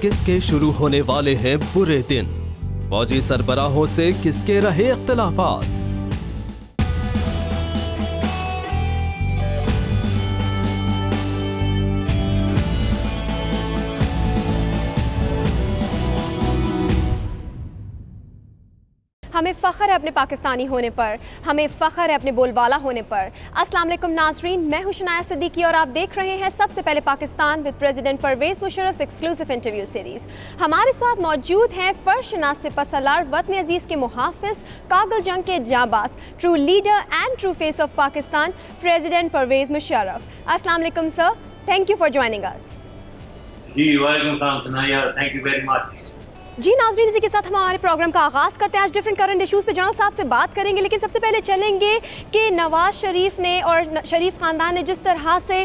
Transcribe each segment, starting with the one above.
किसके शुरू होने वाले हैं बुरे दिन? फौजी सरबराहों से किसके रहे इख्तिलाफात? हमें फ़ख्र है अपने पाकिस्तानी होने पर, हमें फ़ख्र है अपने बोलबाला होने पर। अस्सलाम वालेकुम नाज़रीन, मैं हूं शनाया सिद्दीकी और आप देख रहे हैं सबसे पहले Pakistan with president Parvez Musharraf exclusive interview series. हमारे साथ मौजूद हैं फ़र्श-शनास सिपहसालार, वतन अजीज़ के मुहाफ़िज़, कागल जंग के जाबाज, true leader and true face of Pakistan, president Parvez Musharraf. अस्सलाम वालेकुम sir, thank you for joining us. जी वालेकुम सलाम Sanaya, thank you very much. जी नाज़रीन, इसी के साथ हम हमारे प्रोग्राम का आगाज़ करते हैं। आज डिफरेंट करंट इशूज़ पे जनरल साहब से बात करेंगे, लेकिन सबसे पहले चलेंगे कि नवाज शरीफ ने और शरीफ ख़ानदान ने जिस तरह से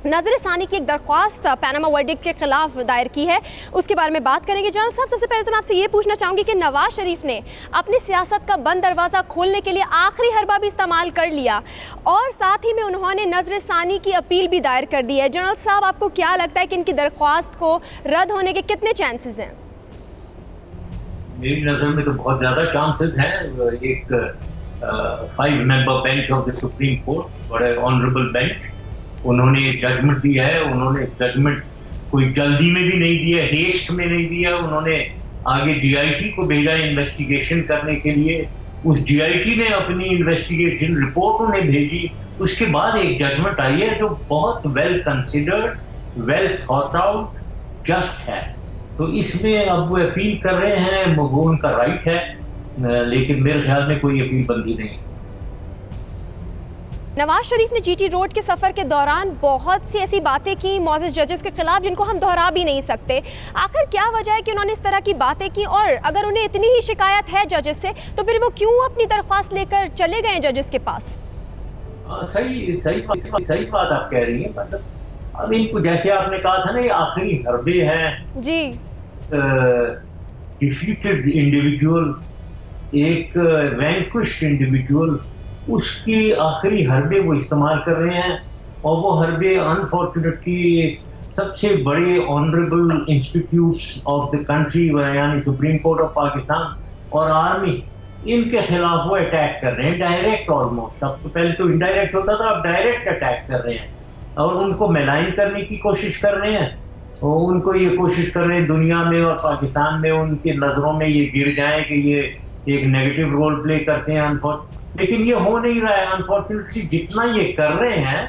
नज़र सानी की एक दरख्वास्त पैनामा वर्डिक्ट के खिलाफ दायर की है, उसके बारे में बात करेंगे। जनरल साहब, सबसे पहले तो मैं आपसे ये पूछना चाहूँगी कि नवाज शरीफ ने अपनी सियासत का बंद दरवाज़ा खोलने के लिए आखिरी हरबा भी इस्तेमाल कर लिया और साथ ही में उन्होंने नज़र सानी की अपील भी दायर कर दी है। जनरल साहब, आपको क्या लगता है कि इनकी दरख्वास्त को रद्द होने के कितने चांसेस हैं? मेरी नज़र में तो बहुत ज़्यादा चांसेस हैं। एक 5 member bench of the supreme court, बड़े ऑनरेबल बेंच, उन्होंने एक जजमेंट दिया है। उन्होंने जजमेंट कोई जल्दी में भी नहीं दिया, हेस्ट में नहीं दिया। उन्होंने आगे जीआईटी को भेजा इन्वेस्टिगेशन करने के लिए। उस जीआईटी ने अपनी इन्वेस्टिगेशन रिपोर्ट उन्हें भेजी। उसके बाद एक जजमेंट आई है जो बहुत well considered, well thought out, just है। तो इसमें अब वो अपील कर रहे हैं, वो उनका राइट है, लेकिन मेरे ख्याल में कोई अपील बंदी नहीं। नवाज शरीफ ने जीटी रोड के सफ़र के दौरान बहुत सी ऐसी बातें की मौजूद जजेस के खिलाफ जिनको हम दोहरा भी नहीं सकते। आखिर क्या वजह है कि उन्होंने इस तरह की बातें की, और अगर उन्हें इतनी ही शिकायत है जजेस से तो फिर वो क्यों अपनी दरख्वास्त लेकर चले गए जजेस के पास? सही बात आप कह रही हैं। मतलब अब इनको, जैसे आपने कहा था ना, ये आखिरी हरबे हैं जी। डिफीटेड इंडिविजुअल, एक वैंक्विश्ड इंडिविजुअल, उसकी आखिरी हरबे वो इस्तेमाल कर रहे हैं। और वो हरबे अनफॉर्चुनेटली सबसे बड़े honourable institutes of the country, यानी सुप्रीम कोर्ट ऑफ पाकिस्तान और आर्मी, इनके खिलाफ वो अटैक कर रहे हैं डायरेक्ट। ऑलमोस्ट, अब तो पहले तो इनडायरेक्ट होता था, अब डायरेक्ट अटैक कर रहे हैं और उनको मेलाइन करने की कोशिश कर रहे हैं। और उनको ये कोशिश कर रहे हैं दुनिया में और पाकिस्तान में उनकी नजरों में ये गिर जाए कि ये एक नेगेटिव रोल प्ले करते हैं। लेकिन ये हो नहीं रहा है अनफॉर्चुनेटली। जितना ये कर रहे हैं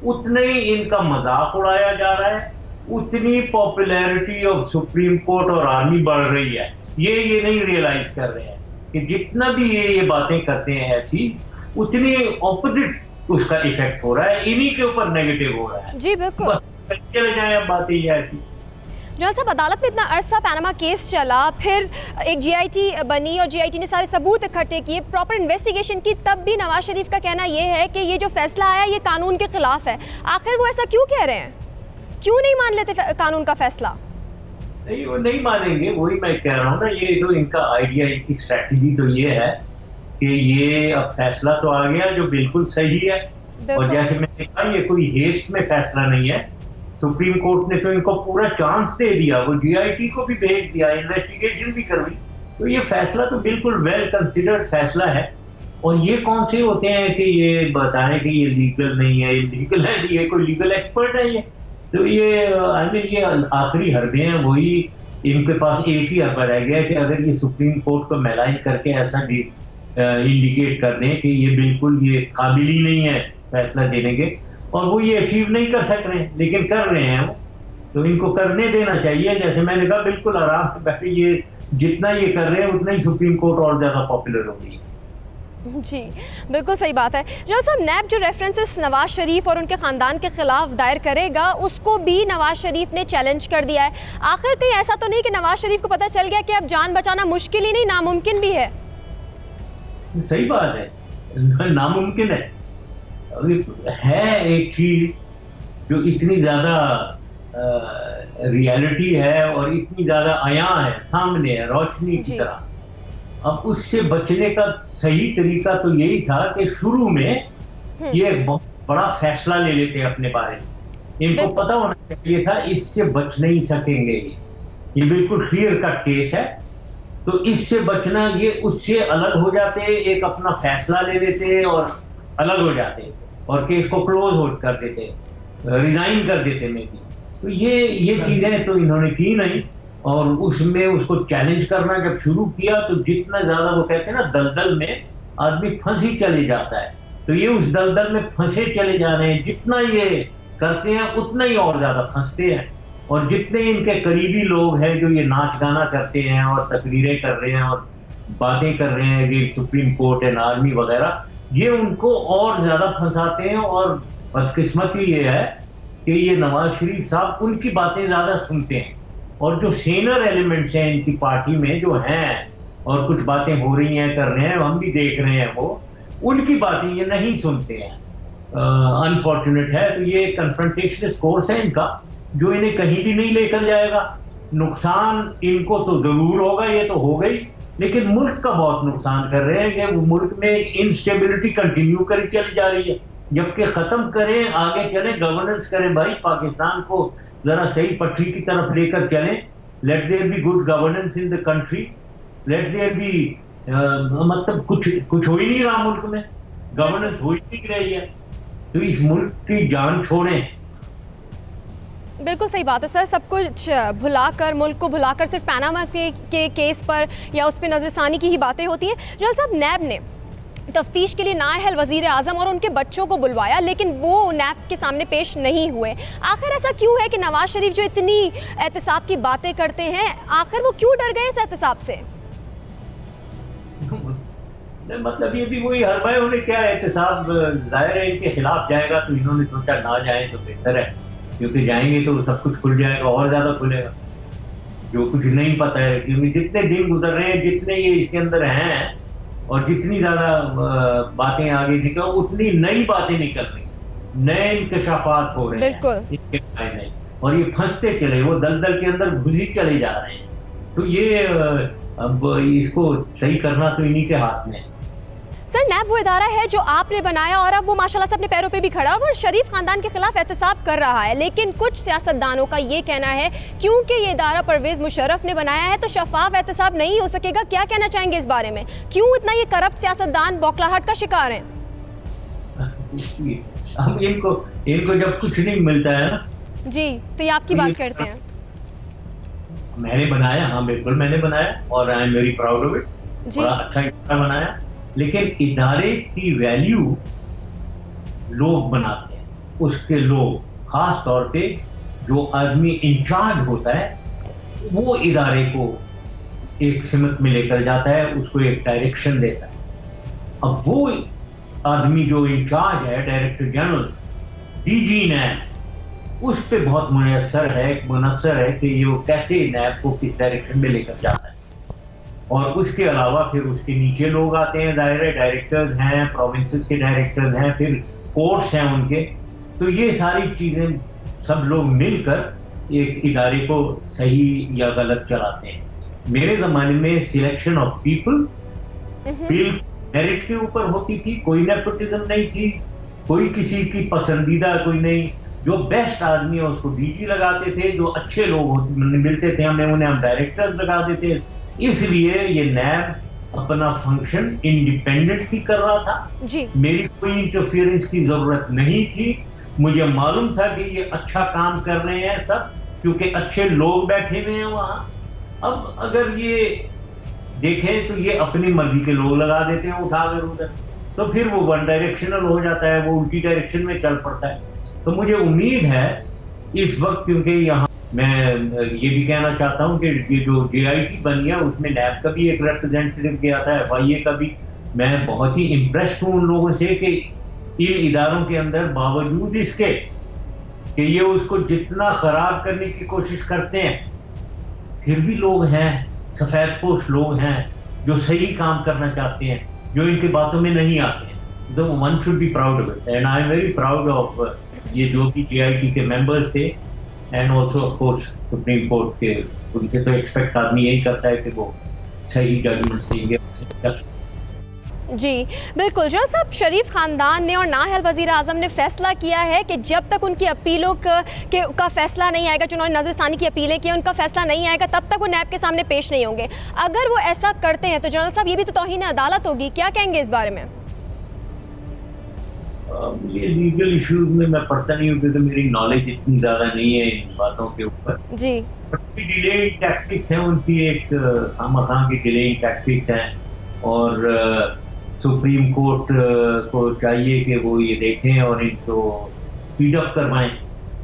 उतने ही इनका मजाक उड़ाया जा रहा है, उतनी पॉपुलैरिटी ऑफ सुप्रीम कोर्ट और आर्मी बढ़ रही है। ये नहीं रियलाइज कर रहे हैं कि जितना भी ये बातें करते हैं ऐसी, उतनी ऑपोजिट उसका इफेक्ट हो रहा है, इन्हीं के ऊपर नेगेटिव हो रहा है। जी बिल्कुल, चले जाए अब बातें ये ऐसी। जनरल साहब, अदालत में इतना अरसा पैनामा केस चला, फिर एक जीआईटी बनी और जीआईटी ने सारे सबूत इकट्ठे किए, प्रॉपर इन्वेस्टिगेशन की, तब भी नवाज शरीफ का कहना यह है कि ये जो फैसला आया ये कानून के खिलाफ है। आखिर वो ऐसा क्यों कह रहे हैं? क्यों नहीं मान लेते कानून का फैसला? नहीं, वो नहीं मानेंगे। वही मैं कह रहा हूँ ना, ये जो इनका आइडिया, इनकी स्ट्रैटेजी तो ये है कि ये अब फैसला तो आ गया जो बिल्कुल सही है। और जैसे मैंने कहा, ये कोई हेस्ट में फैसला नहीं है। सुप्रीम कोर्ट ने तो इनको पूरा चांस दे दिया, वो जीआईटी को भी भेज दिया, इन्वेस्टिगेशन भी करवाई। तो ये फैसला तो बिल्कुल वेल कंसिडर्ड फैसला है। और ये कौन से होते हैं कि ये बताएं कि ये लीगल नहीं है, इलीगल है? ये कोई लीगल एक्सपर्ट है ये? तो ये ये आखिरी हरबे हैं। वही इनके पास एक ही हरबा रह गया कि अगर ये सुप्रीम कोर्ट को मेलाइन करके ऐसा इंडिकेट कर दें कि ये बिल्कुल ये काबिल ही नहीं है फैसला देने के, और वो ये अचीव नहीं कर सक रहे हैं, लेकिन कर रहे हैं वो, तो इनको करने देना चाहिए। जैसे मैंने कहा, बिल्कुल आराम से बैठे, ये जितना ये कर रहे हैं उतना ही सुप्रीम कोर्ट और ज्यादा पॉपुलर हो रही है। जी बिल्कुल सही बात है। जनरल साहब, नैब जो रेफरेंसेस नवाज शरीफ और उनके ख़ानदान के खिलाफ दायर करेगा, उसको भी नवाज शरीफ ने चैलेंज कर दिया है। आखिर कहीं ऐसा तो नहीं कि नवाज शरीफ को पता चल गया कि अब जान बचाना मुश्किल ही नहीं, नामुमकिन भी है? सही बात है, नामुमकिन है। एक चीज जो इतनी ज्यादा रियलिटी है और इतनी ज्यादा आया है, सामने है, रोशनी की तरह, अब उससे बचने का सही तरीका तो यही था कि शुरू में ये एक बहुत बड़ा फैसला ले लेते अपने बारे में। इनको पता होना चाहिए था इससे बच नहीं सकेंगे, ये बिल्कुल क्लियर कट केस है। तो इससे बचना, ये उससे अलग हो जाते, एक अपना फैसला ले लेते और अलग हो जाते और केस को क्लोज कर देते, रिजाइन कर देते मे भी। तो ये चीजें तो इन्होंने की नहीं, और उसमें उसको चैलेंज करना जब शुरू किया तो जितना ज्यादा, वो कहते हैं ना, दलदल में आदमी फंस ही चले जाता है, तो ये उस दलदल में फंसे चले जा रहे हैं। जितना ये करते हैं उतना ही और ज्यादा फंसते हैं, और जितने इनके करीबी लोग हैं जो ये नाच गाना करते हैं और तकरीरें कर रहे हैं और बातें कर रहे हैं ये सुप्रीम कोर्ट एंड आर्मी वगैरह, ये उनको और ज्यादा फंसाते हैं। और बदकिस्मती ये है कि ये नवाज शरीफ साहब उनकी बातें ज्यादा सुनते हैं, और जो सीनियर एलिमेंट्स हैं इनकी पार्टी में जो हैं, और कुछ बातें हो रही हैं, कर रहे हैं, हम भी देख रहे हैं, वो उनकी बातें ये नहीं सुनते हैं। अनफॉर्चुनेट है। तो ये कन्फ्रंटेशनिस्ट कोर्स है इनका, जो इन्हें कहीं भी नहीं लेकर जाएगा। नुकसान इनको तो जरूर होगा, ये तो हो गई, लेकिन मुल्क का बहुत नुकसान कर रहे हैं कि वो मुल्क में इंस्टेबिलिटी कंटिन्यू करी चली जा रही है, जबकि खत्म करें, आगे चलें, गवर्नेंस करें भाई, पाकिस्तान को जरा सही पटरी की तरफ लेकर चलें। Let there be good governance in the country, let there be, मतलब कुछ हो ही नहीं रहा मुल्क में, गवर्नेंस हो ही नहीं रही है, तो इस मुल्क की जान छोड़ें। बिल्कुल सही बात है सर, सब कुछ भुलाकर, मुल्क को भुलाकर सिर्फ पैनामा के केस पर या उस पर नजरसानी की ही बातें होती हैं। जनरल साहब, नैब ने तफ्तीश के लिए नाअहल वज़ीर आज़म और उनके बच्चों को बुलवाया, लेकिन वो नैब के सामने पेश नहीं हुए। आखिर ऐसा क्यों है कि नवाज शरीफ जो इतनी एहतसाब की बातें करते हैं, आखिर वो क्यों डर गए इस एहतसाब से? मतलब ये भी वही हर भाई, उन्हें क्या एहतसाब, जाहिर है इनके खिलाफ जाएगा, तो इन्होंने सोचा ना जाए तो बेहतर है, क्योंकि जाएंगे तो सब कुछ खुल जाएगा और ज्यादा खुलेगा, जो कुछ नहीं पता है। क्योंकि जितने दिन गुजर रहे हैं, जितने ये इसके अंदर हैं, और जितनी ज्यादा बातें आगे निकल, उतनी नई बातें निकल रही, नए इंकशाफात हो रहे हैं इसके नहीं, और ये फंसते चले, वो दलदल के अंदर घुसी चले जा रहे हैं। तो ये अब इसको सही करना तो इन्हीं के हाथ में है। सर, नैब वो इदारा है जो आपने बनाया, और अब वो माशाल्लाह से अपने पैरों पे भी खड़ा है और शरीफ खानदान के खिलाफ एहतसाब कर रहा है, लेकिन कुछ सियासतदानों का ये कहना है क्योंकि ये इदारा परवेज मुशर्रफ ने बनाया है तो शफाफ एहतसाब नहीं हो सकेगा। क्या कहना चाहेंगे इस बारे में? क्यों इतना ये करप्ट सियासतदान बौखलाहट का शिकार हैं? अब इनको जब कुछ नहीं मिलता है ना जी, तो ये आपकी बात करते हैं। मैंने बनाया, हाँ बिल्कुल मैंने बनाया, और आई am very proud of it, बड़ा अच्छा इदारा बनाया, लेकिन इदारे की वैल्यू लोग बनाते हैं, उसके लोग, खास तौर पे जो आदमी इंचार्ज होता है, वो इदारे को एक सिमत में लेकर जाता है, उसको एक डायरेक्शन देता है। अब वो आदमी जो इंचार्ज है, डायरेक्टर जनरल, डीजी नैब, उस पे बहुत मुनस्सर है कि ये वो कैसे नैब को किस डायरेक्शन में लेकर जाता है। और उसके अलावा फिर उसके नीचे लोग आते हैं, जाहिर है डायरेक्टर्स हैं, प्रोविंसेस के डायरेक्टर्स हैं, फिर कोर्ट्स हैं उनके। तो ये सारी चीजें सब लोग मिलकर एक इदारे को सही या गलत चलाते हैं। मेरे जमाने में सिलेक्शन ऑफ पीपल मेरिट के ऊपर होती थी, कोई नेपोटिज्म नहीं थी, कोई किसी की पसंदीदा कोई नहीं, जो बेस्ट आदमी है उसको डीजी लगाते थे, जो अच्छे लोग मिलते थे हमें, उन्हें हम डायरेक्टर्स लगा देते। इसलिए ये नैब अपना फंक्शन इंडिपेंडेंट ही कर रहा था जी। मेरी कोई इंटरफियरेंस की जरूरत नहीं थी। मुझे मालूम था कि ये अच्छा काम कर रहे हैं सब, क्योंकि अच्छे लोग बैठे हुए हैं वहां। अब अगर ये देखें तो ये अपनी मर्जी के लोग लगा देते हैं उठाकर उधर, तो फिर वो वन डायरेक्शनल हो जाता है, वो उल्टी डायरेक्शन में चल पड़ता है। तो मुझे उम्मीद है इस वक्त, क्योंकि यहाँ मैं ये भी कहना चाहता हूँ कि ये जो JIT बनी है उसमें नैब का भी एक रिप्रेजेंटेटिव गया था, FIA का भी। मैं बहुत ही इम्प्रेस्ड हूँ उन लोगों से कि इन इदारों के अंदर बावजूद इसके कि ये उसको जितना खराब करने की कोशिश करते हैं, फिर भी लोग हैं, सफेदपोश लोग हैं जो सही काम करना चाहते हैं, जो इनकी बातों में नहीं आते हैं। तो one should be proud of it, and I am very proud of ये जो भी JIT के मेंबर्स थे, and also of course supreme court के। उनसे तो एक्सपेक्ट आदमी यही करता है कि वो सही जजमेंट देंगे। जी बिल्कुल। जनरल साहब, शरीफ ख़ानदान ने और नाअहल वज़ीर आज़म ने फैसला किया है कि जब तक उनकी अपीलों का फैसला नहीं आएगा, जिन्होंने नज़रसानी की अपीलें की, उनका फैसला नहीं आएगा, तब तक वो नैब के सामने पेश नहीं होंगे। अगर वो ऐसा करते हैं तो जनरल साहब ये भी तो तौहीन अदालत होगी, क्या कहेंगे इस बारे में? ये लीगल इश्यूज में मैं पढ़ता नहीं हूँ क्योंकि मेरी नॉलेज इतनी ज़्यादा नहीं है इन बातों के ऊपर। जी, डिलेइंग टैक्टिक्स हैं उनकी, एक खामखा की डिलेइंग टैक्टिक्स हैं, और सुप्रीम कोर्ट को चाहिए कि वो ये देखें और इनको स्पीड अप करवाएं।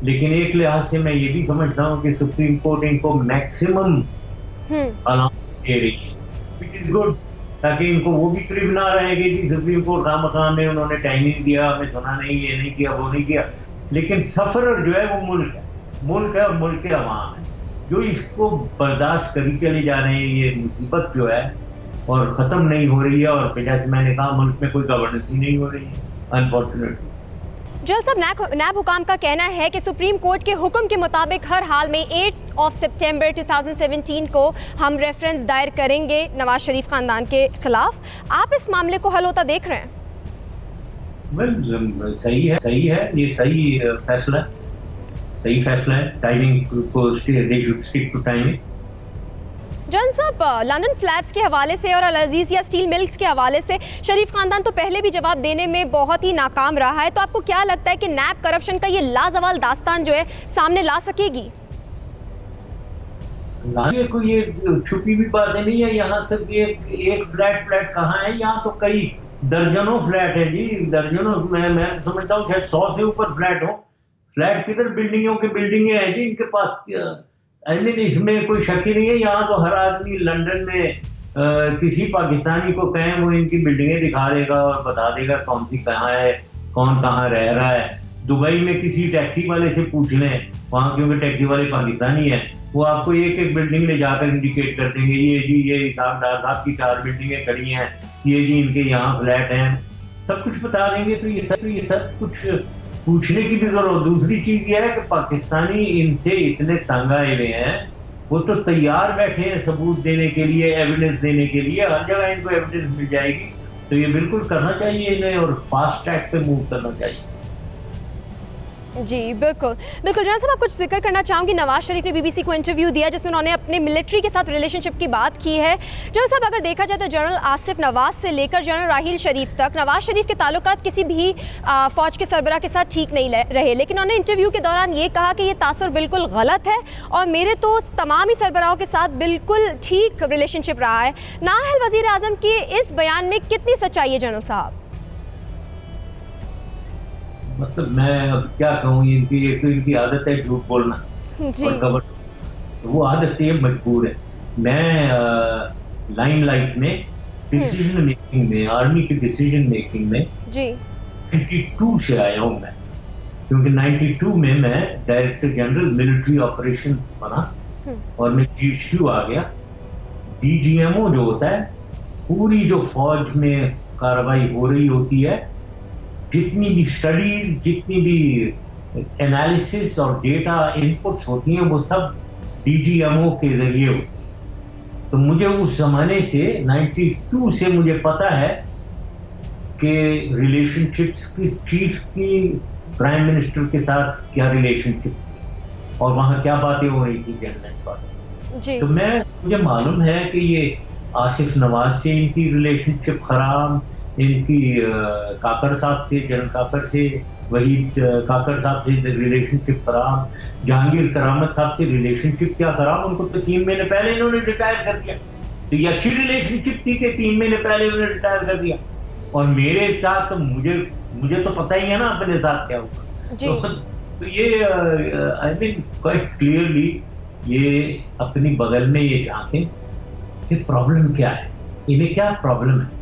लेकिन एक लिहाज से मैं ये भी समझता हूँ कि सुप्रीम कोर्ट इनको मैक्सिमम अलाउंस दे रही है, विच इज गुड, ताकि इनको वो भी क्रिब ना रहे कि सुप्रीम कोर्ट खामखा में उन्होंने टाइमिंग दिया, हमें सुना नहीं, ये नहीं किया, वो नहीं किया। लेकिन सफर जो है वो मुल्क है और मुल्क के अवाम है जो इसको बर्दाश्त करी चले जा रहे हैं। ये मुसीबत जो है और ख़त्म नहीं हो रही है, और जैसे मैंने कहा मुल्क में कोई गवर्नेंस ही नहीं हो रही है अनफॉर्चुनेटली। जनरल साहब, नैब हुकाम का कहना है कि सुप्रीम कोर्ट के हुक्म के मुताबिक हर हाल में 8 सितंबर 2017 को हम रेफरेंस दायर करेंगे नवाज शरीफ खानदान के खिलाफ। आप इस मामले को हल होता देख रहे हैं? सही है, ये सही फैसला है। टाइमिंग को they should stick to timing. General साहब, लंदन फ्लैट्स के हवाले से और अल अजीज़िया स्टील मिल्स के हवाले से शरीफ खानदान तो पहले भी जवाब देने में बहुत ही नाकाम रहा है, तो आपको क्या लगता है कि नैब करप्शन का ये लाजवाल दास्तान जो है सामने ला सकेगी? कोई ये छुपी हुई बातें नहीं है। यहाँ सिर्फ एक फ्लैट कहाँ है, यहाँ तो कई दर्जनों फ्लैट है जी, दर्जनों। मैं समझता हूँ शायद 100 से ऊपर फ्लैट हो। फ्लैट किधर, बिल्डिंगें हैं जी इनके पास। इसमें कोई शक ही नहीं है। यहाँ तो हर आदमी लंदन में किसी पाकिस्तानी को कहें वो इनकी बिल्डिंगें दिखा देगा और बता देगा कौन सी कहाँ है, कौन कहाँ रह रहा है। दुबई में किसी टैक्सी वाले से पूछ लें वहाँ, क्योंकि टैक्सी वाले पाकिस्तानी है, वो आपको एक बिल्डिंग ले जाकर इंडिकेट कर देंगे, ये जी ये हिसाबदार साहब की 4 बिल्डिंगें खड़ी हैं, ये जी इनके यहाँ फ्लैट हैं, सब कुछ बता देंगे। तो ये सब कुछ पूछने की भी जरूरत। दूसरी चीज ये है कि पाकिस्तानी इनसे इतने तंग आए हुए हैं, वो तो तैयार बैठे हैं सबूत देने के लिए, एविडेंस देने के लिए। हर जगह इनको एविडेंस मिल जाएगी, तो ये बिल्कुल करना चाहिए इन्हें और फास्ट ट्रैक पे मूव करना चाहिए। जी बिल्कुल। जनरल साहब, आप कुछ जिक्र करना चाहूँगी, नवाज शरीफ ने बीबीसी को इंटरव्यू दिया जिसमें उन्होंने अपने मिलिट्री के साथ रिलेशनशिप की बात की है। जनरल साहब, अगर देखा जाए तो जनरल आसिफ नवाज से लेकर जनरल राहील शरीफ तक नवाज शरीफ के ताल्लुकात किसी भी फ़ौज के सरबराह के साथ ठीक नहीं रहे, लेकिन उन्होंने इंटरव्यू के दौरान ये कहा कि ये तासुर बिल्कुल गलत है और मेरे तो तमाम ही सरबराहों के साथ बिल्कुल ठीक रिलेशनशिप रहा है। नाअहल वज़ीर आज़म के इस बयान में कितनी सच्चाई है जनरल साहब? मतलब मैं अब क्या कहूँ, इनकी आदत है झूठ बोलना जी। और वो आदत ये मजबूर है। मैं लाइमलाइट में डिसीजन मेकिंग में, आर्मी की डिसीजन मेकिंग में जी 92 से आया हूँ मैं, क्योंकि 92 में मैं डायरेक्टर जनरल मिलिट्री ऑपरेशन बना और मैं GHQ आ गया। DGMO जो होता है, पूरी जो फौज में कार्रवाई हो रही होती है, जितनी भी स्टडीज, जितनी भी एनालिसिस और डेटा इनपुट्स होती हैं, वो सब DGMO के जरिए होती है। तो मुझे उस जमाने से 92 से मुझे पता है कि रिलेशनशिप्स की चीफ की प्राइम मिनिस्टर के साथ क्या रिलेशनशिप थी और वहाँ क्या बातें हो रही थी जनरल बातें। तो मुझे मालूम है कि ये आसिफ नवाज से इनकी रिलेशनशिप खराब, इनकी काकर साहब से, जनरल काकर से, वहीद काकर साहब से रिलेशनशिप खराब, जहांगीर करामत साहब से रिलेशनशिप क्या खराब, उनको तो 3 महीने पहले इन्होंने रिटायर कर दिया। तो ये अच्छी रिलेशनशिप थी कि 3 महीने पहले उन्होंने रिटायर कर दिया। और मेरे साथ तो मुझे तो पता ही है ना अपने साथ क्या हुआ। तो ये आई मीन क्वाइट क्लियरली ये अपनी बगल में ये झांकें कि प्रॉब्लम क्या है, इन्हें क्या प्रॉब्लम है।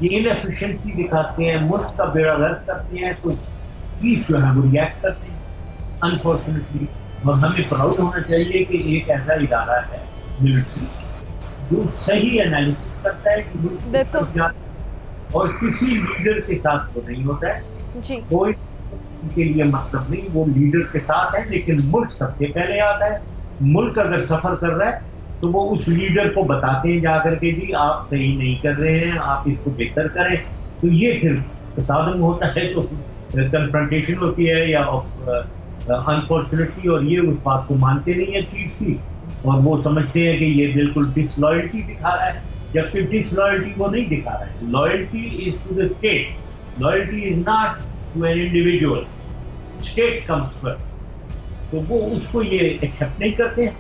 ये इनएफिशिएंसी दिखाते हैं, मुल्क का बेड़ा गर्क करते हैं, तो चीफ जो है वो रिएक्ट करते हैं अनफॉर्चुनेटली। और हमें प्राउड होना चाहिए कि एक ऐसा इदारा है मिलिट्री जो सही एनालिसिस करता है कि मुल्क और किसी लीडर के साथ वो नहीं होता है जी। कोई के लिए मतलब नहीं, वो लीडर के साथ है, लेकिन मुल्क सबसे पहले आता है। मुल्क अगर सफर कर रहा है तो वो उस लीडर को बताते हैं जाकर के जी आप सही नहीं कर रहे हैं, आप इसको बेहतर करें। तो ये फिर तसादम होता है, तो कन्फ्रंटेशन होती है या अनफॉर्चुनेटली, और ये उस बात को मानते नहीं है चीफ की, और वो समझते हैं कि ये बिल्कुल डिसलॉयल्टी दिखा रहा है, जबकि डिसलॉयल्टी वो नहीं दिखा रहा है। Loyalty is to the state, loyalty is not to an individual, state comes first. तो वो उसको ये एक्सेप्ट नहीं करते हैं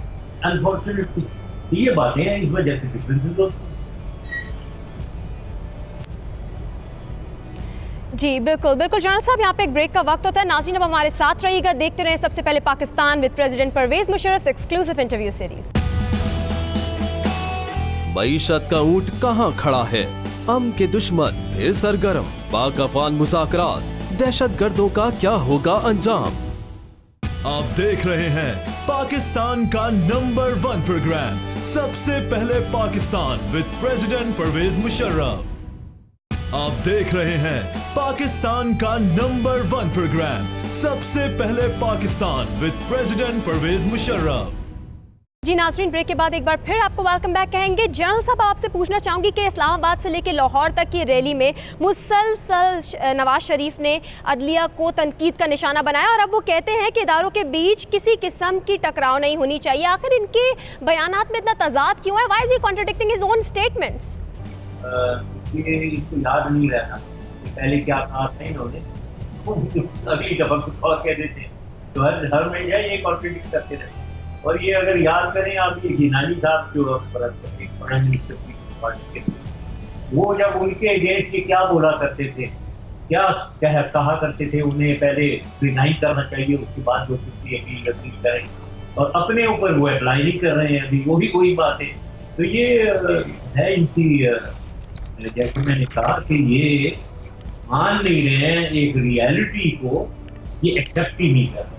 अनफॉर्चुनेटली। तो ये बातें हैं, इस वजह से डिफरेंसेस होते हैं। जी बिल्कुल बिल्कुल। जनरल साहब, यहाँ पे एक ब्रेक का वक्त होता है। नाज़रीन अब हमारे साथ रहिएगा, देखते रहें सबसे पहले Pakistan with president Parvez Musharraf exclusive interview series. मईशत का ऊंट कहाँ खड़ा है, अम के दुश्मन फिर सरगर्म, पाक अफगान मुज़ाकरात, दहशतगर्दों का क्या होगा अंजाम। आप देख रहे हैं पाकिस्तान का नंबर 1 प्रोग्राम, सबसे पहले पाकिस्तान विद प्रेसिडेंट परवेज मुशर्रफ। आप देख रहे हैं पाकिस्तान का नंबर 1 प्रोग्राम, सबसे पहले पाकिस्तान विद प्रेसिडेंट परवेज मुशर्रफ। जी नाज़रीन, ब्रेक के बाद एक बार फिर आपको वेलकम बैक कहेंगे। जनरल साहब, आपसे पूछना चाहूँगी कि इस्लामाबाद से लेकर लाहौर तक की रैली में मुसलसल नवाज शरीफ ने अदलिया को तनकीद का निशाना बनाया, और अब वो कहते हैं कि इदारों के बीच किसी किस्म की टकराव नहीं होनी चाहिए। आखिर इनके बयानात में इतना तजाद क्यों है? Why is he contradicting his own statements? ये इसको याद नहीं रहता कि पहले क्या कहा था इन्होंने, अगली दफा कुछ और कह देते हैं, तो हर महीने ये कॉन्ट्रडिक्ट करते रहते। और ये अगर याद करें आप, ये गिनानी साहब जो प्राइम मिनिस्टर की पार्टी के, वो जब उनके अगेंस्ट ये क्या बोला करते थे, क्या कहा करते थे, उन्हें पहले रिजाइन करना चाहिए, उसके बाद जो अपील करें, और अपने ऊपर वो अप्लाई नहीं कर रहे हैं अभी, वो भी कोई बात है। तो ये है इनकी, जैसे मैंने कहा कि ये मान नहीं रहे हैं एक रियलिटी को, ये एक्सेप्ट ही नहीं कर रहे।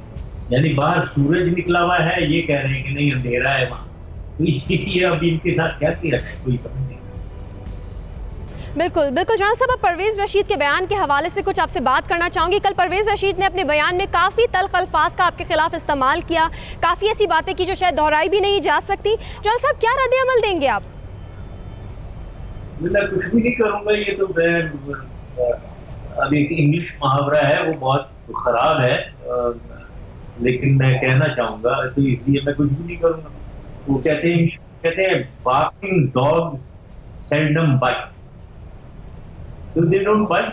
यानी बाहर सूरज निकला हुआ है, ये कह रहे हैं कि नहीं अंधेरा है वहाँ। तो ये अब इनके साथ क्या किया जाए, कोई समझ नहीं। बिल्कुल बिल्कुल। जनरल साहब, परवेज रशीद के बयान के हवाले से कुछ आपसे बात करना चाहूँगी। कल परवेज रशीद ने अपने बयान में काफ़ी तल्ख अल्फाज का आपके खिलाफ इस्तेमाल किया, काफ़ी ऐसी बातें की जो शायद दोहराई भी नहीं जा सकती। जनरल साहब, क्या रद्द अमल देंगे आप? मैं कुछ भी नहीं करूँगा, ये तो मैं अब एक इंग्लिश मुहावरा है, वो बहुत खराब है, लेकिन मैं कहना चाहूँगा, तो इसलिए मैं कुछ भी नहीं करूँगा। वो कहते हैं बार्किंग डॉग्स सेल्डम बाइट, तो दे डोंट बाइट,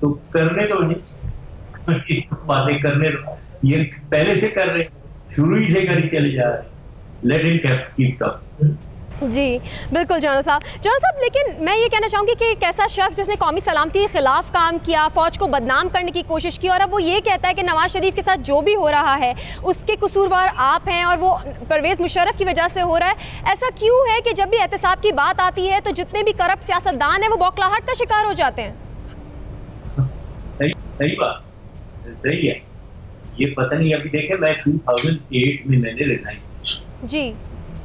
तो करने दो नहीं, बातें करने दो। ये पहले से कर रहे, शुरू ही से कर चले जा रहे, लेट हिम कीप अप। जी बिल्कुल जनरल साहब, लेकिन मैं ये कहना चाहूँगी कि एक ऐसा शख्स जिसने कौमी सलामती के खिलाफ काम किया, फ़ौज को बदनाम करने की कोशिश की, और अब वो ये कहता है कि नवाज शरीफ के साथ जो भी हो रहा है उसके कसूरवार आप हैं और वो परवेज़ मुशर्रफ की वजह से हो रहा है। ऐसा क्यों है कि जब भी एहतसाब की बात आती है तो जितने भी करप्ट सियासतदान हैं वो बौखलाहट का शिकार हो जाते हैं? सही बात, सही है। ये पता नहीं, अभी देखे मैं 2008 में मैंने रिजाइन, जी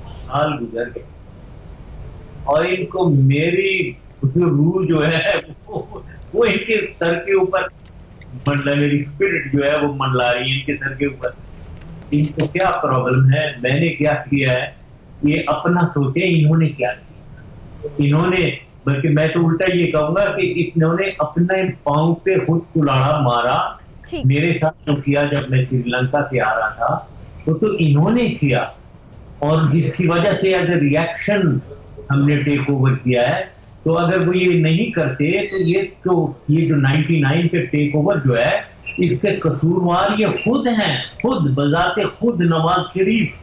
साल गुजर गए, और इनको मेरी रूह जो है वो इनके सर के ऊपर मंडला, मेरी स्पिरिट जो है वो मंडला रही है इनके सर के ऊपर। इनको क्या प्रॉब्लम है, मैंने क्या किया है, ये अपना सोचे इन्होंने क्या किया। इन्होंने, बल्कि मैं तो उल्टा ये कहूंगा कि इन्होंने अपने पांव पे खुद कुल्हाड़ा मारा। मेरे साथ जो किया जब मैं श्रीलंका से आ रहा था, तो इन्होंने किया, और जिसकी वजह से एज ए रिएक्शन हमने टेक ओवर किया है। तो अगर वो ये नहीं करते तो ये जो 99 के टेक ओवर जो है, इसके कसूरवार ये खुद हैं, खुद बजाते खुद नवाज शरीफ।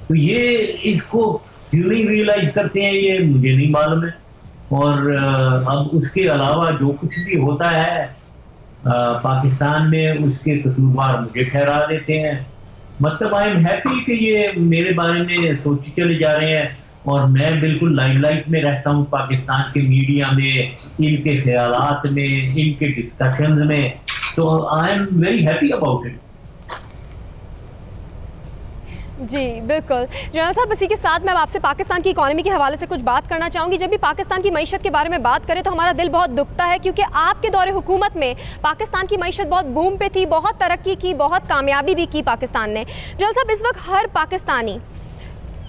तो ये इसको क्यों नहीं रियलाइज करते हैं, ये मुझे नहीं मालूम है। और अब उसके अलावा जो कुछ भी होता है पाकिस्तान में, उसके कसूरवार मुझे ठहरा देते हैं। मतलब आई एम हैप्पी कि ये मेरे बारे में सोच चले जा रहे हैं, और मैं बिल्कुल लाइमलाइट में रहता हूँ पाकिस्तान के मीडिया में, इनके ख्यालात में, इनके डिस्कशंस में। तो I am very happy about it. जी बिल्कुल जनरल साहब, इसी के साथ मैं आपसे पाकिस्तान की इकॉनमी के हवाले से कुछ बात करना चाहूँगी। जब भी पाकिस्तान की मईशत के बारे में बात करें तो हमारा दिल बहुत दुखता है, क्योंकि आपके दौरे हुकूमत में पाकिस्तान की मईशत बहुत बूम पे थी, बहुत तरक्की की, बहुत कामयाबी भी की पाकिस्तान ने। जनरल साहब, इस वक्त हर पाकिस्तानी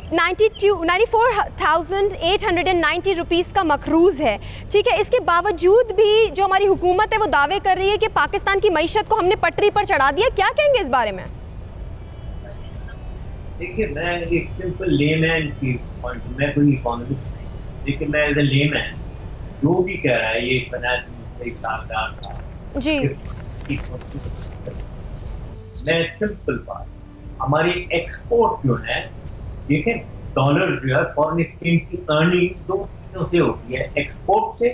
94,890 रुपीज़ का मखरूज़ है, ठीक है। इसके बावजूद भी जो हमारी हुकूमत है वो दावे कर रही है कि पाकिस्तान की मईशत को हमने पटरी पर चढ़ा दिया। क्या कहेंगे इस बारे में? देखिए, मैं एक सिंपल लेमैन की पॉइंट, मैं कोई इकोनॉमिस्ट नहीं, लेकिन मैं एज ए लेमैन जो भी कह रहा है, ये फाइनेंस मिनिस्टर इकरारदार था जी, मैं सिंपल बात, हमारी एक्सपोर्ट जो है, देखें डॉलर जो है फॉरेन एक्सचेंज की अर्निंग दो चीजों से होती है। एक्सपोर्ट से,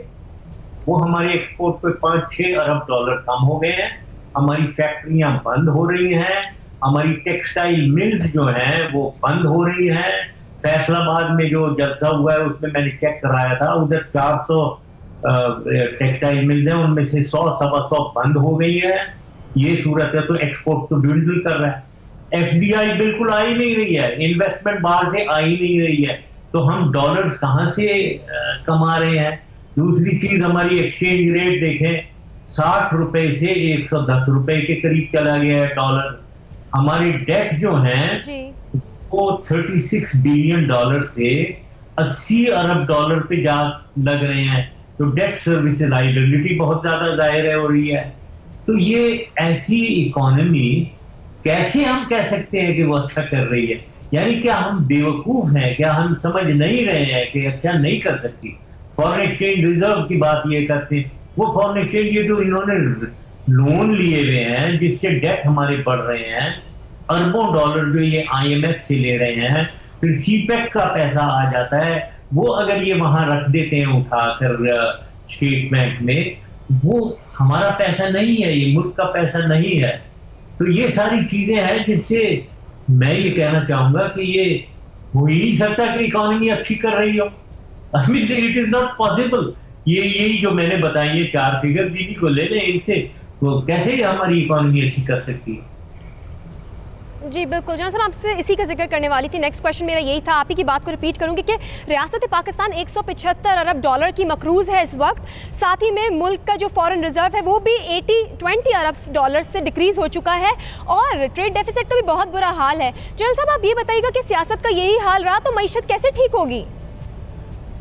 वो हमारे एक्सपोर्ट पे 5-6 अरब डॉलर कम हो गए हैं, हमारी फैक्ट्रियां बंद हो रही हैं, हमारी टेक्सटाइल मिल्स जो हैं वो बंद हो रही हैं। फैसलाबाद में जो जलसा हुआ है उसमें मैंने चेक कराया था, उधर 400 टेक्सटाइल मिल्स हैं, उनमें से 100-125 बंद हो गई है। ये सूरत है, तो एक्सपोर्ट तो ड्विंडल कर रहा है। एफडीआई बिल्कुल आ ही नहीं रही है, इन्वेस्टमेंट बाहर से आ ही नहीं रही है, तो हम डॉलर्स कहाँ से कमा रहे हैं। दूसरी चीज, हमारी एक्सचेंज रेट देखें, 60 रुपए से 110 रुपए के करीब चला गया है डॉलर। हमारी डेट जो है वो 36 बिलियन डॉलर से 80 अरब डॉलर पे जा लग रहे हैं, तो डेट सर्विस लायबिलिटी बहुत ज्यादा जाहिर है हो रही है। तो ये ऐसी इकोनॉमी कैसे हम कह सकते हैं कि वो अच्छा कर रही है? यानी क्या हम बेवकूफ हैं? क्या हम समझ नहीं रहे हैं कि अच्छा नहीं कर सकती? फॉरेन एक्सचेंज रिजर्व की बात ये करते हैं, वो फॉरेन एक्सचेंज ये जो इन्होंने लोन लिए हुए हैं जिससे डेट हमारे बढ़ रहे हैं, अरबों डॉलर जो ये आईएमएफ से ले रहे हैं, फिर सीपेक का पैसा आ जाता है, वो अगर ये वहां रख देते हैं उठाकर स्टेट बैंक में, वो हमारा पैसा नहीं है, ये मुल्क का पैसा नहीं है। तो ये सारी चीजें हैं जिससे मैं ये कहना चाहूंगा कि ये हो ही नहीं सकता कि इकोनॉमी अच्छी कर रही हो। I mean it is not possible. ये यही जो मैंने बताई ये 4 फिगर दीदी को ले लें, इनसे तो कैसे हमारी इकोनॉमी अच्छी कर सकती है? जी बिल्कुल जनाब साहब, आपसे इसी का जिक्र करने वाली थी। नेक्स्ट क्वेश्चन मेरा यही था, आप ही की बात को रिपीट करूंगी कि रियासत पाकिस्तान 175 अरब डॉलर की मकरूज़ है इस वक्त, साथ ही में मुल्क का जो फॉरेन रिजर्व है वो भी 20 अरब डॉलर से डिक्रीज़ हो चुका है और ट्रेड डेफिसिट का भी बहुत बुरा हाल है। जनरल साहब, आप ये बताइएगा कि सियासत का यही हाल रहा तो मईशत कैसे ठीक होगी?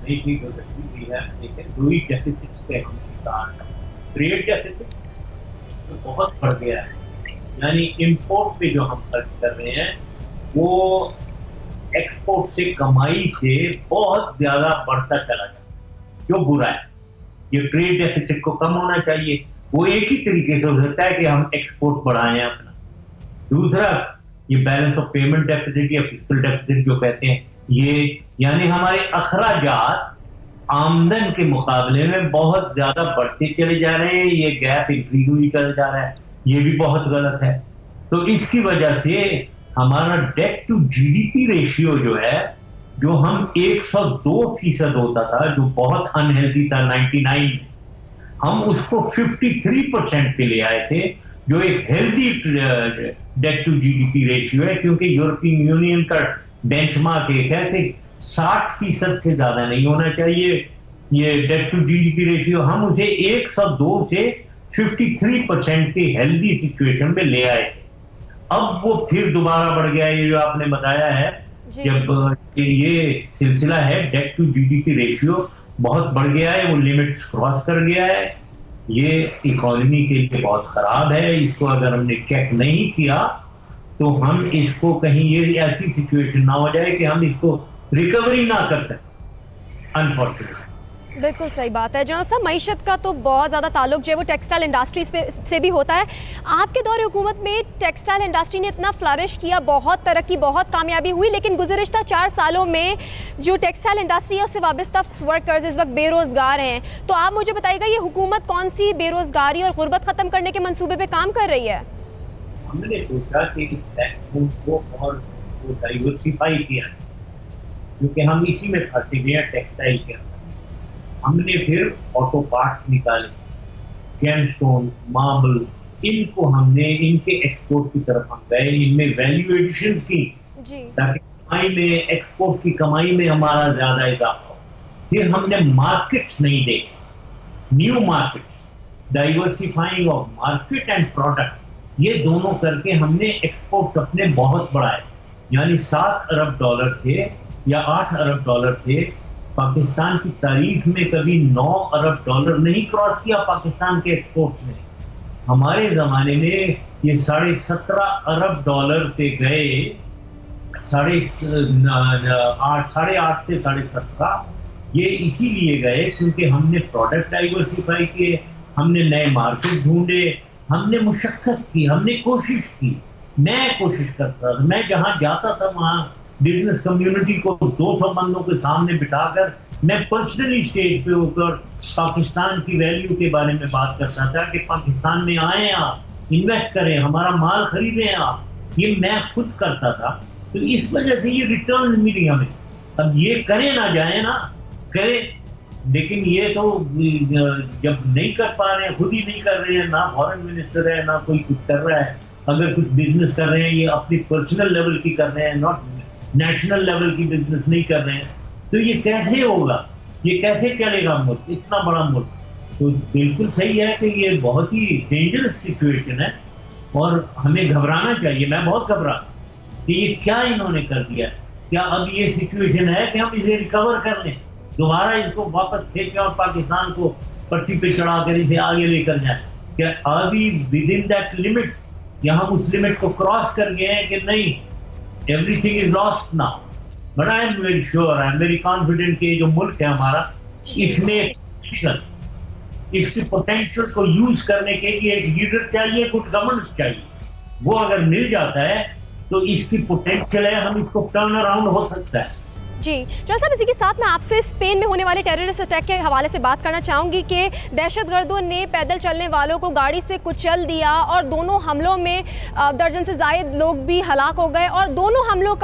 नहीं ठीक हो सकती है, लेकिन दो ही डेफिसिट पे हम ट्रेड डेफिसिट तो बहुत बढ़ गया है, यानी इंपोर्ट पे जो हम खर्च कर रहे हैं वो एक्सपोर्ट से कमाई से बहुत ज्यादा बढ़ता चला जाता, जो बुरा है। ये ट्रेड डेफिसिट को कम होना चाहिए, वो एक ही तरीके से हो सकता है कि हम एक्सपोर्ट बढ़ाएं अपना। दूसरा, ये बैलेंस ऑफ पेमेंट डेफिसिट या फिस्कल डेफिसिट जो कहते हैं, ये यानी हमारे अखराजात आमदन के मुकाबले में बहुत ज्यादा बढ़ते चले जा रहे हैं, ये गैप इंक्रीज हुई चल जा रहा है, ये भी बहुत गलत है। तो इसकी वजह से हमारा डेट टू जीडीपी रेशियो जो है, जो हम 102% होता था, जो बहुत अनहेल्दी था 99, हम उसको 53% पे ले आए थे, जो एक healthy debt to GDP ratio है, क्योंकि यूरोपियन यूनियन का बेंचमार्क एक है 60% से ज्यादा नहीं होना चाहिए ये डेट टू जीडीपी रेशियो। हम उसे 102 से 53% की हेल्दी सिचुएशन में ले आए। अब वो फिर दोबारा बढ़ गया, ये जो आपने बताया है, जब ये सिलसिला है डेट टू जीडीपी रेशियो बहुत बढ़ गया है, वो लिमिट्स क्रॉस कर गया है, ये इकोनॉमी के लिए बहुत खराब है। इसको अगर हमने चेक नहीं किया तो हम इसको कहीं ये ऐसी सिचुएशन ना हो जाए कि हम इसको रिकवरी ना कर सकें, अनफॉर्चुनेटली। बिल्कुल सही बात है जनरल साहब, मईशत का तो बहुत ज़्यादा ताल्लुक जो है वो टेक्सटाइल इंडस्ट्री से भी होता है। आपके दौरे हुकूमत में टेक्सटाइल इंडस्ट्री ने इतना फ्लरिश किया, बहुत तरक्की, बहुत कामयाबी हुई, लेकिन गुज़िश्ता 4 सालों में जो टेक्सटाइल इंडस्ट्री है उससे वाबस्ता वर्कर्स इस वक्त बेरोज़गार हैं। तो आप मुझे बताइएगा ये हुकूमत कौन सी बेरोज़गारी और गुर्बत ख़त्म करने के मंसूबे पर काम कर रही है? हमने सोचा कि को और डाइवर्सिफाई किया, क्योंकि हम इसी में फंसे गए हैं टेक्सटाइल के अंदर। हमने फिर ऑटो पार्ट्स निकाले, जेमस्टोन, मार्बल, इनको हमने इनके एक्सपोर्ट की तरफ हम गए, इनमें वैल्यू एडिशंस की, ताकि कमाई में, एक्सपोर्ट की कमाई में हमारा ज्यादा इजाफा हो। फिर हमने मार्केट्स नहीं देखे, new markets, diversifying of market and product, ये दोनों करके हमने एक्सपोर्ट्स अपने बहुत बढ़ाए। यानी 7 अरब डॉलर थे, या 8 अरब डॉलर थे। पाकिस्तान की तारीख में कभी 9 अरब डॉलर नहीं क्रॉस किया पाकिस्तान के एक्सपोर्ट्स ने। हमारे ज़माने में ये 17.5 अरब डॉलर पे गए, 8.5 से 17.5। ये इसीलिए गए क्योंकि हमने प्रोडक्ट डाइवर्सिफाई किए, हमने नए मार्केट ढूंढे, हमने मुशक्कत की, हमने कोशिश की। मैं कोशिश करता था, मैं जहां जाता था वहां बिजनेस कम्युनिटी को 200 बंदों के सामने बिठाकर मैं पर्सनली स्टेज पे होकर पाकिस्तान की वैल्यू के बारे में बात करता था कि पाकिस्तान में आए आप, इन्वेस्ट करें, हमारा माल खरीदें आप। ये मैं खुद करता था। तो इस वजह से ये रिटर्न मिली हमें। अब ये करें ना जाए ना करें, लेकिन ये तो जब नहीं कर पा रहे हैं, खुद ही नहीं कर रहे हैं, ना फॉरेन मिनिस्टर है ना कोई कुछ कर रहा है। अगर कुछ बिजनेस कर रहे हैं ये अपनी पर्सनल लेवल की कर रहे हैं, नॉट नेशनल लेवल की बिजनेस नहीं कर रहे हैं, तो ये कैसे होगा, ये कैसे चलेगा मुल्क, इतना बड़ा मुल्क। तो बिल्कुल सही है कि ये बहुत ही डेंजरस सिचुएशन है और हमें घबराना चाहिए। मैं बहुत घबरा कि ये क्या इन्होंने कर दिया। क्या अब ये सिचुएशन है कि हम इसे रिकवर कर लें, दोबारा इसको वापस फेंकें और पाकिस्तान को पट्टी पे चढ़ाकर इसे आगे लेकर जाए? क्या अभी विद इन दैट लिमिट, या हम उस लिमिट को क्रॉस कर गए हैं कि नहीं, everything is lost now? But I am very sure, I am very confident कि जो मुल्क है हमारा, इसमें इसकी पोटेंशियल को यूज करने के लिए एक लीडर चाहिए, गुड गवर्नेंस चाहिए। वो अगर मिल जाता है तो इसकी पोटेंशियल है, हम इसको टर्न अराउंड हो सकता है। जी जनरल साहब, इसी के साथ मैं आपसे स्पेन में होने वाले टेररिस्ट अटैक के हवाले से बात करना चाहूँगी कि दहशतगर्दों ने पैदल चलने वालों को गाड़ी से कुचल दिया और दोनों हमलों में दर्जन से ज़ायद लोग भी हलाक हो गए और दोनों हमलों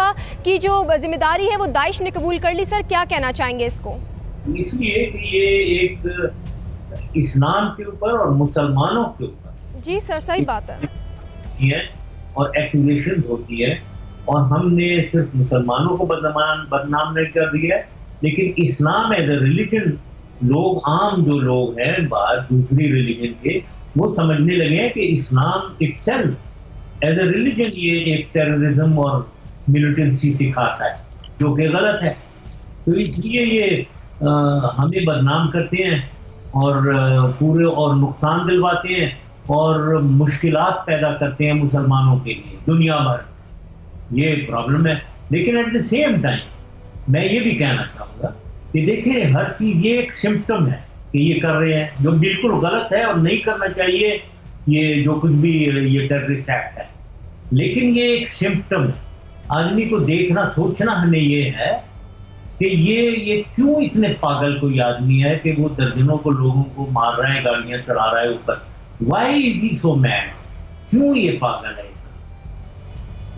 की जो जिम्मेदारी है वो दाइश ने कबूल कर ली। सर, क्या कहना चाहेंगे इसको? इसलिए कि ये एक इस्लाम के ऊपर और मुसलमानों के ऊपर, जी सर, सही बात है, और एक्यूजेशन होती है, और हमने सिर्फ मुसलमानों को बदनाम नहीं कर दिया, लेकिन इस्लाम एज ए रिलीजन, लोग आम जो लोग हैं बाहर दूसरी रिलीजन के, वो समझने लगे हैं कि इस्लाम इटसेल्फ एज ए रिलीजन ये एक टेररिज्म और मिलिटेंसी सिखाता है, जो कि गलत है। तो इसलिए ये हमें बदनाम करते हैं और पूरे और नुकसान दिलवाते हैं और मुश्किलात पैदा करते हैं मुसलमानों के लिए दुनिया भर। ये प्रॉब्लम है। लेकिन एट द सेम टाइम मैं ये भी कहना चाहूँगा कि देखिए, हर चीज़ ये एक सिम्टम है कि ये कर रहे हैं जो बिल्कुल गलत है और नहीं करना चाहिए, ये जो कुछ भी ये टेररिस्ट एक्ट है, लेकिन ये एक सिम्टम है। आदमी को देखना, सोचना हमें ये है कि ये क्यों इतने पागल कोई आदमी है कि वो दर्जनों को लोगों को मार रहा है, गाड़ियां चला रहा है ऊपर। Why is he so mad? क्यों ये पागल है?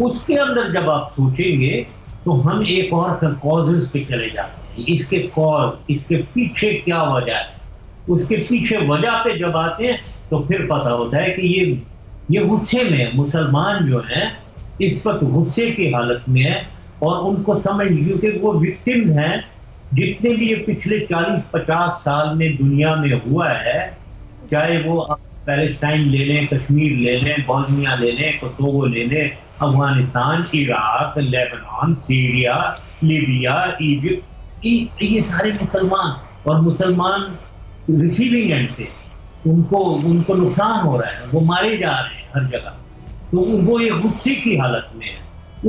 उसके अंदर जब आप सोचेंगे तो हम एक और कॉजेस पे चले जाते हैं। इसके कॉज, इसके पीछे क्या वजह है, उसके पीछे वजह पे जब आते हैं तो फिर पता होता है कि ये गुस्से में, मुसलमान जो हैं इस वक्त गुस्से की हालत में है और उनको समझ, क्योंकि वो विक्टिम्स हैं जितने भी ये पिछले 40-50 साल में दुनिया में हुआ है, चाहे वो पैलेस्टाइन ले लें, कश्मीर ले लें, बॉस्निया ले लें, कोसोवो ले लें, Afghanistan, Iraq, Lebanon, Syria, Libya, Egypt, ये सारे मुसलमान, और मुसलमान रिसीविंग एंड पे उनको नुकसान हो रहा है, वो मारे जा रहे हैं हर जगह। तो वो ये गुस्से की हालत में है।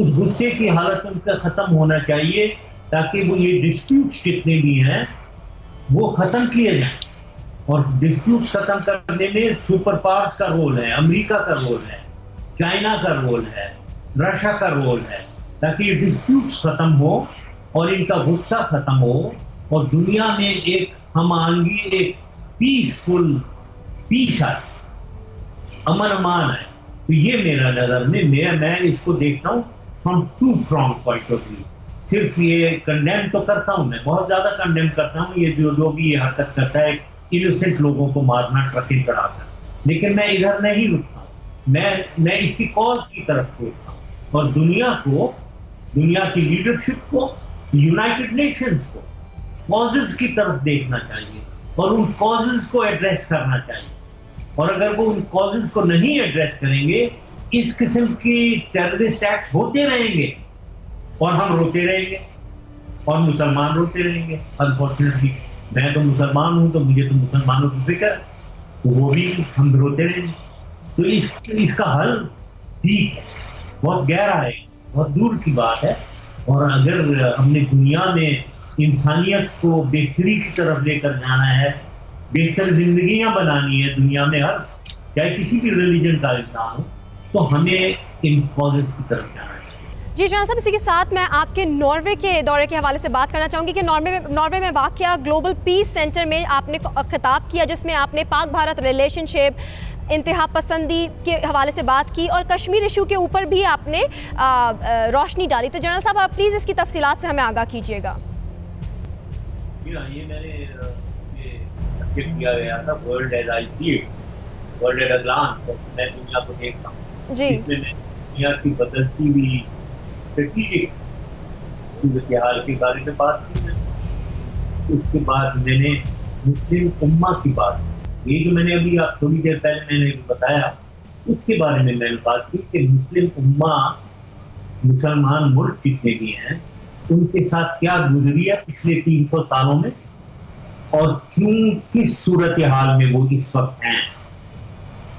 उस गुस्से की हालत उनका खत्म होना चाहिए ताकि वो ये डिस्प्यूट्स जितने भी हैं वो खत्म किए जाएं। और डिस्प्यूट्स खत्म करने में सुपर पावर्स का रोल है, अमेरिका का रोल है, चाइना का रोल है, रशिया का रोल है, ताकि ये डिस्प्यूट्स खत्म हो और इनका गुस्सा खत्म हो और दुनिया में एक हमआहंगी, एक पीसफुल पीस आए, अमन अमान है। तो ये मेरा नजर में मैं इसको देखता हूँ from two prong point of view. सिर्फ ये कंडेम तो करता हूँ, मैं बहुत ज्यादा कंडेम करता हूँ ये जो भी ये हरकत करता है, इनोसेंट लोगों को मारना, ट्रकिंग कराकर, लेकिन मैं इधर नहीं रुकता हूँ। मैं इसकी कॉज की तरफ सोचता हूँ और दुनिया की लीडरशिप को, यूनाइटेड नेशंस को कॉजेज की तरफ देखना चाहिए और उन कॉजेज को एड्रेस करना चाहिए। और अगर वो उन कॉजेज को नहीं एड्रेस करेंगे, इस किस्म की टेररिस्ट एक्ट होते रहेंगे और हम रोते रहेंगे। और मुसलमान रोते रहेंगे। अनफॉर्चुनेटली मैं तो मुसलमान हूँ, तो मुझे तो मुसलमानों की फिक्र है, तो वो भी हम रोते रहेंगे। तो इसका हल ठीक है, बहुत गहरा है, बहुत दूर की बात है। और अगर हमने दुनिया में इंसानियत को बेहतरी की तरफ लेकर जाना है, बेहतर जिंदगियां बनानी है दुनिया में, हर चाहे किसी भी रिलीजन का इंसान हो, तो हमें इन कॉजेस की तरफ जाना है। जी जनाब साहब, इसी के साथ मैं आपके नॉर्वे के दौरे के हवाले से बात करना चाहूँगी कि नॉर्वे में वाक़या ग्लोबल पीस सेंटर में आपने खिताब किया, जिसमें आपने पाक भारत रिलेशनशिप, इंतहा पसंदी के हवाले से बात की और कश्मीर इशू के ऊपर भी आपने रोशनी डाली। तो जनरल साहब, आप प्लीज़ इसकी तफसीलात से हमें आगाह कीजिएगा। ये मैंने किया गया था world as I see it, world at a glance, मैं दुनिया को देखता हूँ जी। इसमें मैं दुनिया की बदलती हुई स्ट्रेटेजिक सूरत हाल के बारे में बात की है। उसके बाद मैंने मुस्लिम उम्मा की बात की, ये जो मैंने अभी आप थोड़ी देर पहले मैंने बताया, उसके बारे में मैंने बात की कि मुस्लिम उम्मा, मुसलमान मुल्क जितने भी हैं, उनके साथ क्या गुजरी है पिछले 300 सालों में और क्यों, किस सूरत हाल में वो इस वक्त हैं,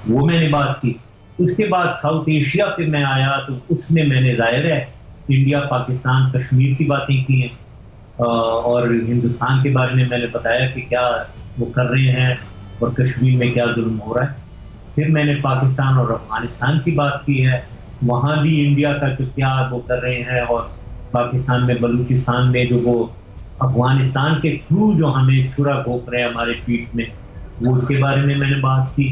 वो मैंने बात की। उसके बाद साउथ एशिया पे मैं आया, तो उसमें मैंने जाहिर है इंडिया, पाकिस्तान, कश्मीर की बातें की हैं और हिंदुस्तान के बारे में मैंने बताया कि क्या वो कर रहे हैं और कश्मीर में क्या जुल्म हो रहा है। फिर मैंने पाकिस्तान और अफगानिस्तान की बात की है, वहाँ भी इंडिया का जो क्या वो कर रहे हैं, और पाकिस्तान में बलूचिस्तान में जो वो अफगानिस्तान के थ्रू जो हमें छुरा घोंप रहे हैं हमारे पीठ में, वो उसके बारे में मैंने बात की।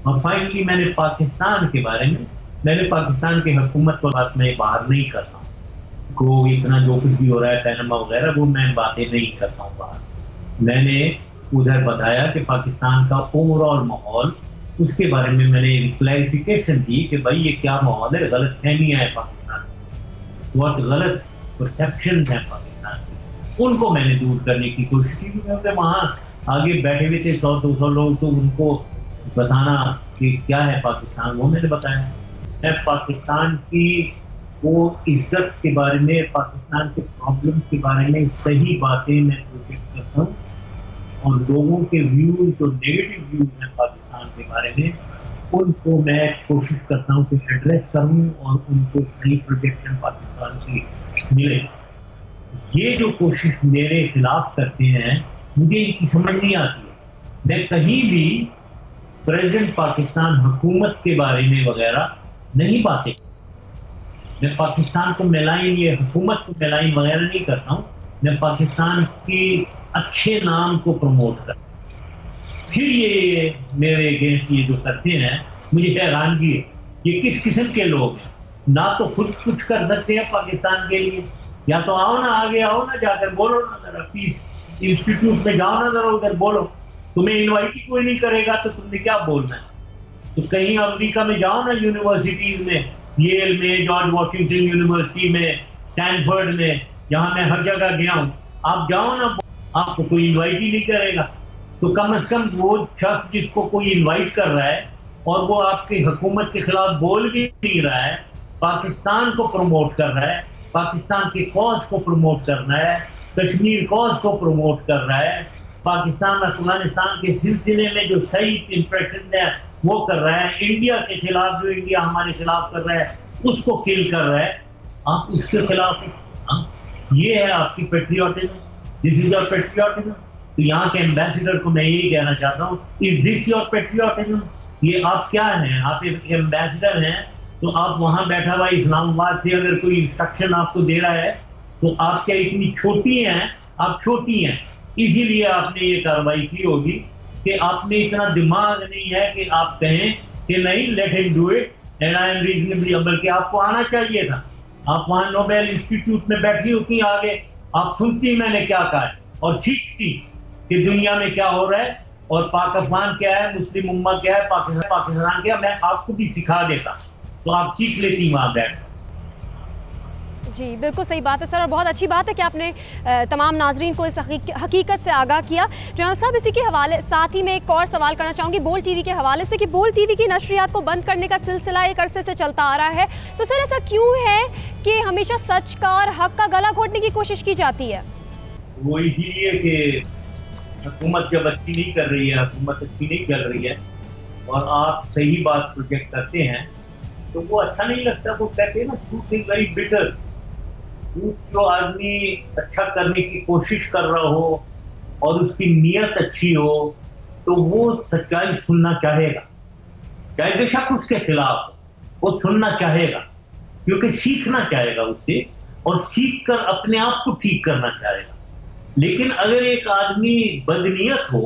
और फाइनली मैंने पाकिस्तान के बारे में, मैंने पाकिस्तान की हुकूमत को बात मैं बाहर नहीं करता हूँ, को इतना जो कुछ भी हो रहा है पैनमा वगैरह, वो मैं बातें नहीं करता हूँ बाहर। मैंने उधर बताया कि पाकिस्तान का ओवरऑल माहौल, उसके बारे में मैंने क्लैरिफिकेशन दी कि भाई ये क्या माहौल है, गलत फहमियाँ हैं पाकिस्तान, बहुत गलत परसेप्शन है पाकिस्तान की, उनको मैंने दूर करने की कोशिश की। क्योंकि वहाँ आगे बैठे हुए थे 100-200 लोग, तो उनको बताना कि क्या है पाकिस्तान, वो मैंने बताया। मैं पाकिस्तान की वो इज्जत के बारे में, पाकिस्तान के प्रॉब्लम के बारे में सही बातें मैं प्रोजेक्ट करता हूँ, और लोगों के व्यूज, जो नेगेटिव व्यूज हैं पाकिस्तान के बारे में, उनको मैं कोशिश करता हूँ कि एड्रेस करूँ और उनको सही प्रोजेक्शन पाकिस्तान की मिले। ये जो कोशिश मेरे खिलाफ करते हैं, मुझे इनकी समझ नहीं आती है। मैं कहीं भी प्रेजेंट पाकिस्तान हुकूमत के बारे में वगैरह नहीं बातें, मैं पाकिस्तान को मिलाइन, ये हुकूमत को मिलाइन वगैरह नहीं करता हूँ, मैं पाकिस्तान के अच्छे नाम को प्रमोट करता हूँ। फिर ये मेरे अगेंस्ट ये जो करते हैं, मुझे हैरानगी है, ये किस किस्म के लोग हैं। ना तो खुद कुछ कर सकते हैं पाकिस्तान के लिए, या तो आओ ना, आगे आओ ना, जाकर बोलो ना, जरा पीस इंस्टीट्यूट में जाओ ना, जरा उधर बोलो। तुम्हें इनवाइट ही कोई नहीं करेगा तो तुमने क्या बोलना है। तो कहीं अमेरिका में जाओ ना, यूनिवर्सिटीज में, येल में, जॉर्ज वॉशिंगटन यूनिवर्सिटी में, स्टैनफोर्ड में, जहां मैं हर जगह गया हूं, आप जाओ ना, आपको कोई इनवाइट ही नहीं करेगा। तो कम से कम वो शख्स जिसको कोई इनवाइट कर रहा है और वो आपकी हुकूमत के खिलाफ बोल भी नहीं रहा है, पाकिस्तान को प्रमोट कर रहा है, पाकिस्तान के कॉज को प्रमोट कर रहा है, कश्मीर कॉज को प्रमोट कर रहा है, पाकिस्तान अफगानिस्तान के सिलसिले में जो सही इंप्रेशन है वो कर रहा है, इंडिया के खिलाफ जो इंडिया हमारे खिलाफ कर रहा है उसको किल कर रहा है, आप उसके खिलाफ ये है आपकी patriotism, this is your patriotism. तो यहाँ के एम्बेसडर को मैं यही कहना चाहता हूँ, इज दिस योर पेट्रियोटिज्म? ये आप क्या हैं? आप एक एम्बेसडर हैं, तो आप वहाँ बैठा हुआ इस्लामाबाद से अगर कोई इंस्ट्रक्शन आपको दे रहा है तो आप क्या इतनी छोटी हैं? आप छोटी हैं, इसीलिए आपने ये कार्रवाई की होगी कि आप में इतना दिमाग नहीं है कि आप कहें कि नहीं, let him do it and I am reasonably, बल्कि आपको आना चाहिए था। आप वहाँ नोबेल इंस्टीट्यूट में बैठी होती आगे, आप सुनती मैंने क्या कहा है और सीखती कि दुनिया में क्या हो रहा है और पाक अफगान क्या है, मुस्लिम उम्मा क्या है, पाकिस्तान क्या है, मैं आपको भी सिखा देता, तो आप सीख लेती वहाँ बैठ। जी बिल्कुल सही बात है सर, और बहुत अच्छी बात है कि आपने तमाम नाजरीन को इस हकीकत से आगाह किया। जनरल साहब, इसी के हवाले साथ ही मैं एक और सवाल करना चाहूँगी बोल टीवी के हवाले से कि बोल टीवी की नशरियात को बंद करने का सिलसिला एक अरसे से चलता आ रहा है, तो सर ऐसा क्यों है कि हमेशा सच का और हक का गला घोटने की कोशिश की जाती है? वो इसीलिए कि हुकूमत जब अच्छी नहीं कर रही है, हुकूमत अच्छी नहीं चल रही है और आप सही बात प्रोजेक्ट करते हैं तो वो अच्छा नहीं लगता। वो कहते हैं ना, ट्रूथ इज वेरी बिटर। जो आदमी अच्छा करने की कोशिश कर रहा हो और उसकी नीयत अच्छी हो तो वो सच्चाई सुनना चाहेगा, चाहे बेशक उसके खिलाफ हो, वो सुनना चाहेगा क्योंकि सीखना चाहेगा उससे और सीख कर अपने आप को ठीक करना चाहेगा। लेकिन अगर एक आदमी बदनीयत हो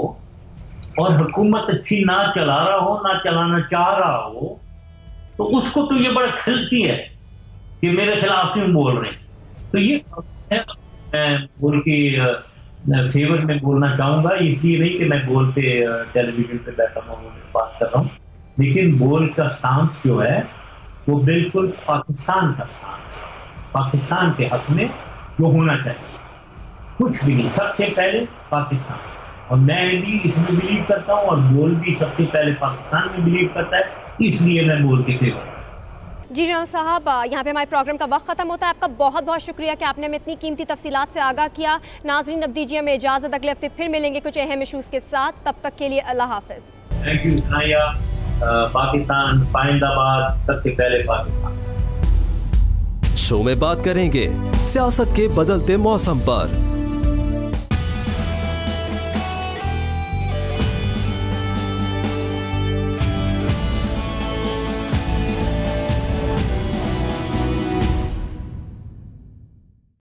और हुकूमत अच्छी ना चला रहा हो, ना चलाना चाह रहा हो, तो उसको तो ये बड़ा खलती है कि मेरे खिलाफ क्यों बोल रहे हैं। तो ये मैं बोल के फेवर में बोलना चाहूंगा, इसलिए नहीं कि मैं बोल पे टेलीविजन पे बैठा हूँ बात कर रहा हूँ, लेकिन बोल का स्टांस जो है वो बिल्कुल पाकिस्तान का स्टांस है, पाकिस्तान के हक में जो होना चाहिए, कुछ भी नहीं, सबसे पहले पाकिस्तान। और मैं भी इसमें बिलीव करता हूँ और बोल भी सबसे पहले पाकिस्तान में बिलीव करता है, इसलिए मैं बोल के फेवर। जी जनरल साहब, यहाँ पे हमारे प्रोग्राम का वक्त ख़त्म होता है। आपका बहुत बहुत शुक्रिया कि आपने हमें इतनी कीमती तफसीलात से आगाह किया। नाज़रीन, अब दीजिए हमें इजाज़त, अगले हफ्ते फिर मिलेंगे कुछ अहम इशूज़ के साथ। तब तक के लिए अल्लाह हाफ़िज़। थैंक यू नाया। पाकिस्तान पाइंदाबाद, सबसे पहले पाकिस्तान। शो में बात करेंगे सियासत के बदलते मौसम पर,